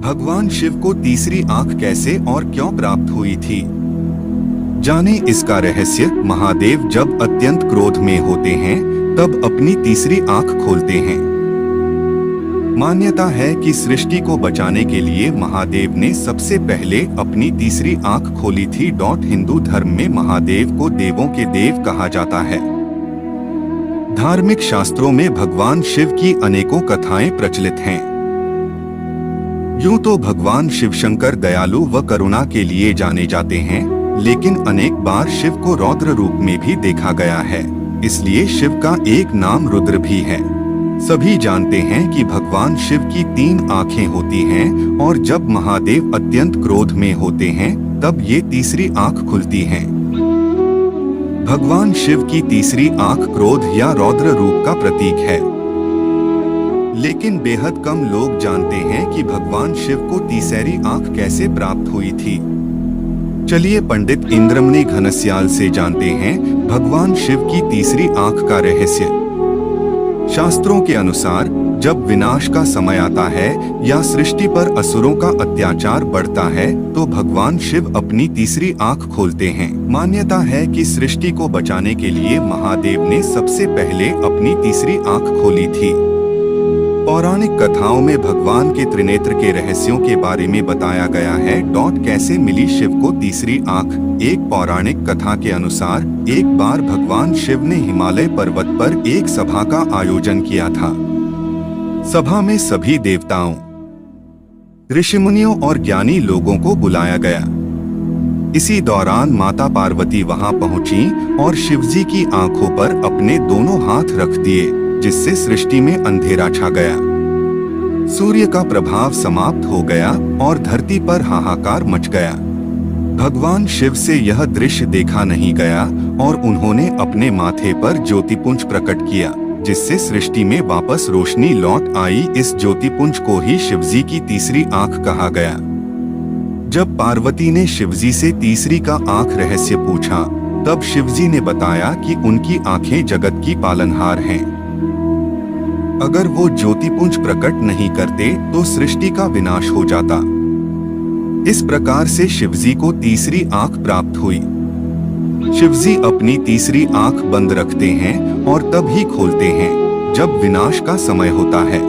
भगवान शिव को तीसरी आंख कैसे और क्यों प्राप्त हुई थी? जाने इसका रहस्य। महादेव जब अत्यंत क्रोध में होते हैं तब अपनी तीसरी आंख खोलते हैं। मान्यता है कि सृष्टि को बचाने के लिए महादेव ने सबसे पहले अपनी तीसरी आंख खोली थी। हिंदू धर्म में महादेव को देवों के देव कहा जाता है। धार्मिक शास्त्रों में भगवान शिव की अनेकों कथाएं प्रचलित हैं। यूं तो भगवान शिव शंकर दयालु व करुणा के लिए जाने जाते हैं, लेकिन अनेक बार शिव को रौद्र रूप में भी देखा गया है। इसलिए शिव का एक नाम रुद्र भी है। सभी जानते हैं कि भगवान शिव की 3 आंखें होती हैं और जब महादेव अत्यंत क्रोध में होते हैं तब ये तीसरी आंख खुलती है। भगवान शिव की तीसरी आंख क्रोध या रौद्र रूप का प्रतीक है। लेकिन बेहद कम लोग जानते हैं कि भगवान शिव को तीसरी आंख कैसे प्राप्त हुई थी। चलिए पंडित इंद्रमणि घनस्याल से जानते हैं भगवान शिव की तीसरी आंख का रहस्य। शास्त्रों के अनुसार जब विनाश का समय आता है या सृष्टि पर असुरों का अत्याचार बढ़ता है तो भगवान शिव अपनी तीसरी आंख खोलते हैं। मान्यता है कि सृष्टि को बचाने के लिए महादेव ने सबसे पहले अपनी तीसरी आंख खोली थी। पौराणिक कथाओं में भगवान के त्रिनेत्र के रहस्यों के बारे में बताया गया है। कैसे मिली शिव को तीसरी आंख? एक पौराणिक कथा के अनुसार एक बार भगवान शिव ने हिमालय पर्वत पर एक सभा का आयोजन किया था। सभा में सभी देवताओं, ऋषिमुनियों और ज्ञानी लोगों को बुलाया गया। इसी दौरान माता पार्वती वहां पहुंची और शिवजी की आंखों पर अपने दोनों हाथ रख दिए, जिससे सृष्टि में अंधेरा छा गया। सूर्य का प्रभाव समाप्त हो गया और धरती पर हाहाकार मच गया। भगवान शिव से यह दृश्य देखा नहीं गया और उन्होंने अपने माथे पर ज्योतिपुंज प्रकट किया, जिससे सृष्टि में वापस रोशनी लौट आई। इस ज्योतिपुंज को ही शिवजी की तीसरी आंख कहा गया। जब पार्वती ने शिवजी से तीसरी का आंख रहस्य पूछा, तब शिवजी ने बताया कि उनकी आंखें जगत की पालनहार हैं। अगर वो ज्योतिपुंज प्रकट नहीं करते तो सृष्टि का विनाश हो जाता। इस प्रकार से शिवजी को तीसरी आंख प्राप्त हुई। शिवजी अपनी तीसरी आंख बंद रखते हैं और तब ही खोलते हैं जब विनाश का समय होता है।